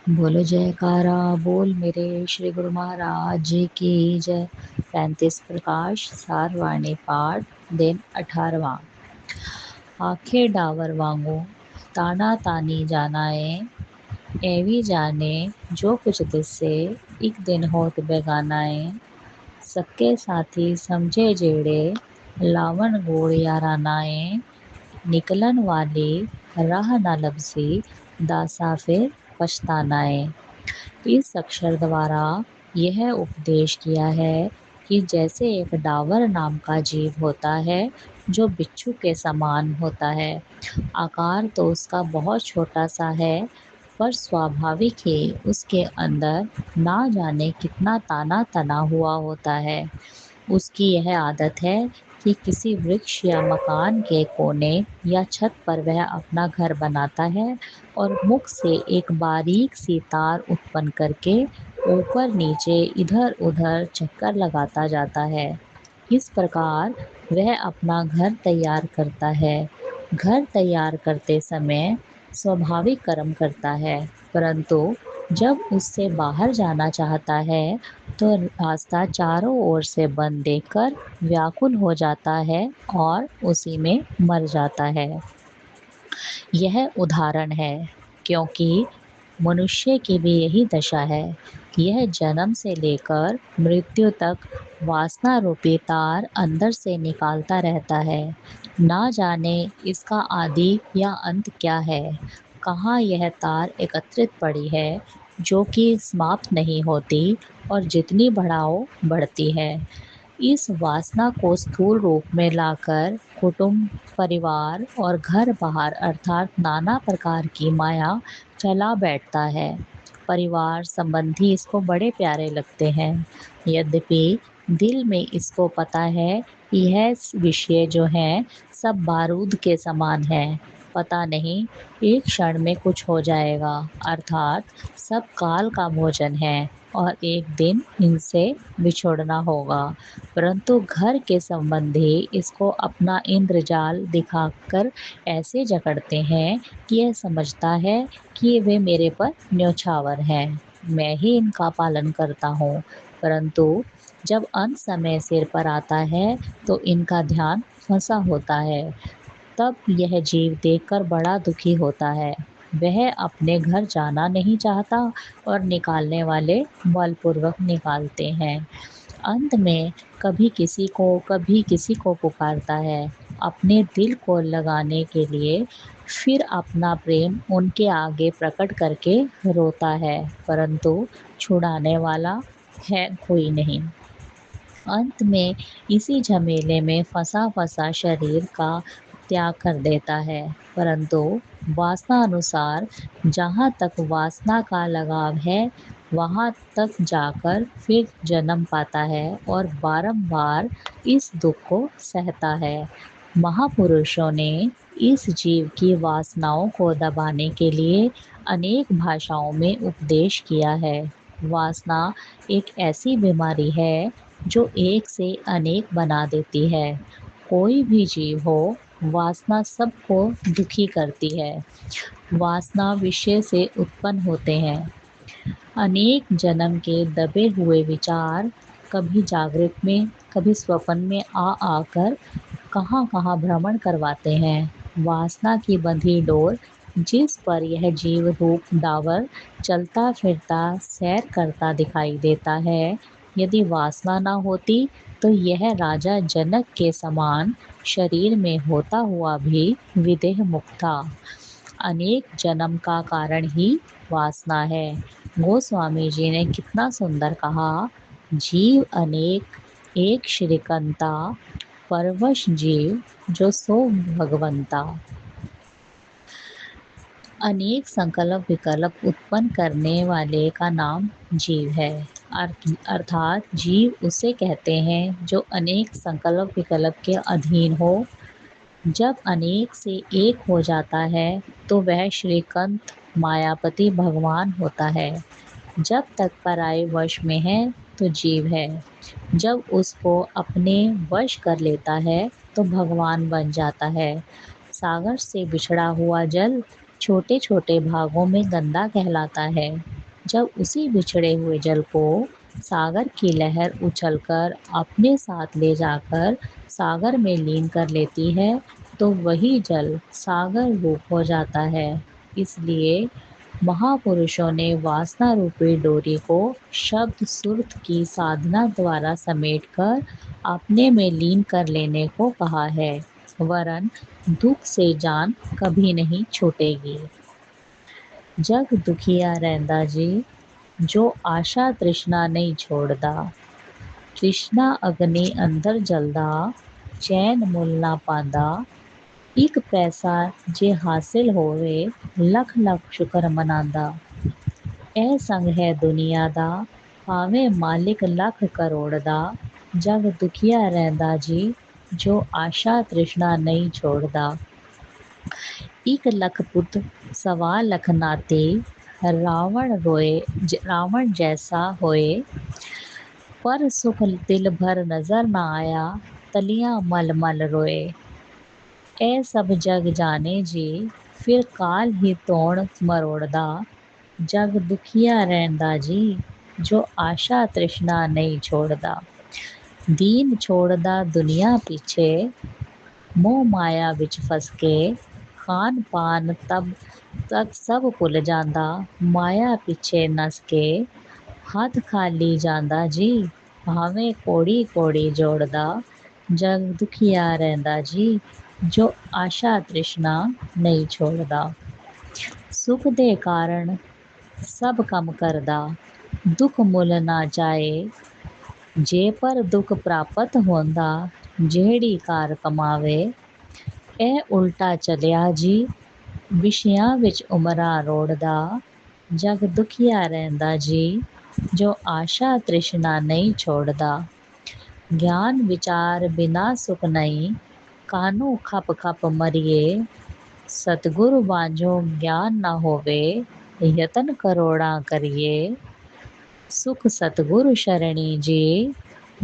बोलो जयकारा बोल मेरे श्री गुरु महाराज जी की जय। 35 प्रकाश सारवाणी पाठ दिन 18वां। आखे डावर वांगू ताना तानी जानाए एवी जाने जो कुछ दिसे एक दिन होत बेगानाए सक्के साथी समझे जेड़े लावन गोड़ यारानाए निकलन वाली राह न लबसी दासा फिर पछतानाए। इस अक्षर द्वारा यह उपदेश किया है कि जैसे एक डावर नाम का जीव होता है जो बिच्छू के समान होता है, आकार तो उसका बहुत छोटा सा है, पर स्वाभाविक ही उसके अंदर ना जाने कितना ताना तना हुआ होता है। उसकी यह आदत है कि किसी वृक्ष या मकान के कोने या छत पर वह अपना घर बनाता है और मुख से एक बारीक सी तार उत्पन्न करके ऊपर नीचे इधर उधर चक्कर लगाता जाता है। इस प्रकार वह अपना घर तैयार करता है। घर तैयार करते समय स्वाभाविक कर्म करता है, परंतु जब उससे बाहर जाना चाहता है तो रास्ता चारों ओर से बंद देखकर व्याकुल हो जाता है और उसी में मर जाता है। यह उदाहरण है, क्योंकि मनुष्य की भी यही दशा है। यह जन्म से लेकर मृत्यु तक वासना रूपी तार अंदर से निकालता रहता है। ना जाने इसका आदि या अंत क्या है, कहाँ यह तार एकत्रित पड़ी है जो कि समाप्त नहीं होती और जितनी बढ़ाओ बढ़ती है। इस वासना को स्थूल रूप में लाकर कुटुंब, परिवार और घर बाहर अर्थात नाना प्रकार की माया चला बैठता है। परिवार संबंधी इसको बड़े प्यारे लगते हैं, यद्यपि दिल में इसको पता है कि यह विषय जो है सब बारूद के समान है। पता नहीं एक क्षण में कुछ हो जाएगा, अर्थात सब काल का भोजन है और एक दिन इनसे बिछुड़ना होगा। परंतु घर के संबंधी इसको अपना इंद्रजाल दिखाकर ऐसे जकड़ते हैं कि यह समझता है कि वे मेरे पर न्योछावर हैं, मैं ही इनका पालन करता हूँ। परंतु जब अंत समय सिर पर आता है तो इनका ध्यान फंसा होता है। तब यह जीव देखकर बड़ा दुखी होता है। वह अपने घर जाना नहीं चाहता और निकालने वाले बलपूर्वक निकालते हैं। अंत में कभी किसी को पुकारता है अपने दिल को लगाने के लिए, फिर अपना प्रेम उनके आगे प्रकट करके रोता है, परंतु छुड़ाने वाला है कोई नहीं। अंत में इसी झमेले में फंसा फंसा शरीर का त्याग कर देता है, परंतु वासना अनुसार जहाँ तक वासना का लगाव है वहाँ तक जाकर फिर जन्म पाता है और बारंबार इस दुख को सहता है। महापुरुषों ने इस जीव की वासनाओं को दबाने के लिए अनेक भाषाओं में उपदेश किया है। वासना एक ऐसी बीमारी है जो एक से अनेक बना देती है। कोई भी जीव हो, वासना सबको दुखी करती है। वासना विषय से उत्पन्न होते हैं। अनेक जन्म के दबे हुए विचार कभी जागृत में कभी स्वप्न में आ आकर कहाँ कहाँ भ्रमण करवाते हैं। वासना की बंधी डोर जिस पर यह जीव रूप डावर चलता फिरता सैर करता दिखाई देता है, यदि वासना न होती तो यह राजा जनक के समान शरीर में होता हुआ भी विदेह मुक्त था। अनेक जन्म का कारण ही वासना है। गोस्वामी जी ने कितना सुंदर कहा, जीव अनेक एक श्रीकंता परवश जीव जो सो भगवंता। अनेक संकल्प विकल्प उत्पन्न करने वाले का नाम जीव है। अर्थात जीव उसे कहते हैं जो अनेक संकल्प विकल्प के अधीन हो। जब अनेक से एक हो जाता है तो वह श्रीकंठ मायापति भगवान होता है। जब तक पराये वश में है तो जीव है, जब उसको अपने वश कर लेता है तो भगवान बन जाता है। सागर से बिछड़ा हुआ जल छोटे छोटे भागों में गंदा कहलाता है, जब उसी बिछड़े हुए जल को सागर की लहर उछलकर अपने साथ ले जाकर सागर में लीन कर लेती है तो वही जल सागर रूप हो जाता है। इसलिए महापुरुषों ने वासना रूपी डोरी को शब्द सुरत की साधना द्वारा समेटकर अपने में लीन कर लेने को कहा है, वरन दुख से जान कभी नहीं छूटेगी। जग दुखिया रहंदा जी, जो आशा तृष्णा नहीं छोड़दा। तृष्णा अग्नि अंदर जलदा, चैन मुल ना पांदा। एक पैसा जे हासिल होवे, लख लख शुक्र मनांदा। ਇਹ ਸੰਗ ਹੈ ਦੁਨੀਆ ਦਾ, ਭਾਵੇਂ ਮਾਲਿਕ ਲੱਖ ਕਰੋੜ ਦਾ। ਜਗ ਦੁਖੀਆ ਰਹਿੰਦਾ ਜੀ, ਜੋ ਆਸ਼ਾ ਤ੍ਰਿਸ਼ਨਾ ਨਹੀਂ ਛੋੜਦਾ। ਇੱਕ ਲੱਖ ਪੁੱਤ ਸਵਾ ਲੱਖ ਨਾਤੇ, ਰਾਵਣ ਜੈਸਾ ਹੋਏ। ਪਰ ਸੁਖ ਦਿਲ ਭਰ ਨਜ਼ਰ ਨਾ ਆਇਆ, ਤਲੀਆਂ ਮਲ ਮਲ ਰੋਏ। ਇਹ ਸਭ ਜਗ ਜਾਣੇ ਜੀ, ਫਿਰ ਕਾਲ ਹੀ ਤੋੜ ਮਰੋੜਦਾ। ਜਗ ਦੁਖੀਆ ਰਹਿੰਦਾ ਜੀ, ਜੋ ਆਸ਼ਾ ਤ੍ਰਿਸ਼ਨਾ ਨਹੀਂ ਛੋੜਦਾ। ਦੀਨ ਛੋੜਦਾ ਦੁਨੀਆ ਪਿੱਛੇ, ਮੋਹ ਮਾਇਆ ਵਿੱਚ ਫਸ ਕੇ। ਖਾਨ ਪਾਨ ਤੱਕ ਸਭ ਭੁੱਲ ਜਾਂਦਾ, ਮਾਇਆ ਪਿੱਛੇ ਨਸ ਕੇ। ਹੱਥ ਖਾਲੀ ਜਾਂਦਾ ਜੀ, ਭਾਵੇਂ ਕੋੜੀ ਕੋੜੀ ਜੋੜਦਾ। ਜਗ ਦੁਖੀਆ ਰਹਿੰਦਾ ਜੀ, ਜੋ ਆਸ਼ਾ ਤ੍ਰਿਸ਼ਨਾ ਨਹੀਂ ਛੋੜਦਾ। ਸੁਖ ਦੇ ਕਾਰਨ ਸਭ ਕੰਮ ਕਰਦਾ, ਦੁੱਖ ਮੁੱਲ ਨਾ ਜਾਏ। ਜੇ ਪਰ ਦੁੱਖ ਪ੍ਰਾਪਤ ਹੁੰਦਾ, ਜਿਹੜੀ ਕਾਰ ਕਮਾਵੇ। ਇਹ ਉਲਟਾ ਚੱਲਿਆ ਜੀ, ਵਿਸ਼ਿਆਂ ਵਿੱਚ ਉਮਰਾਂ ਰੋੜਦਾ। ਜਗ ਦੁਖੀਆ ਰਹਿੰਦਾ ਜੀ, ਜੋ ਆਸ਼ਾ ਤ੍ਰਿਸ਼ਨਾ ਨਹੀਂ ਛੋੜਦਾ। ਗਿਆਨ ਵਿਚਾਰ ਬਿਨਾ ਸੁਖ ਨਹੀਂ, ਕਾਹਨੂੰ ਖਪ ਖਪ ਮਰੀਏ। ਸਤਿਗੁਰੂ ਬਾਝੋਂ ਗਿਆਨ ਨਾ ਹੋਵੇ, ਯਤਨ ਕਰੋੜਾਂ ਕਰੀਏ। ਸੁਖ ਸਤਿਗੁਰੂ ਸ਼ਰਣੀ ਜੀ,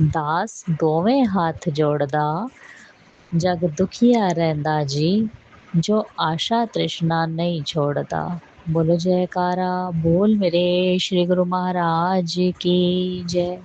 ਦਾਸ ਦੋਵੇਂ ਹੱਥ ਜੋੜਦਾ। ਜਗ ਦੁਖੀਆ ਰਹਿੰਦਾ ਜੀ, ਜੋ ਆਸ਼ਾ ਤ੍ਰਿਸ਼ਨਾ ਨਹੀਂ ਛੋੜਦਾ। ਬੋਲੋ ਜੈਕਾਰਾ, ਬੋਲ ਮੇਰੇ ਸ਼੍ਰੀ ਗੁਰੂ ਮਹਾਰਾਜ ਕੀ ਜੈ।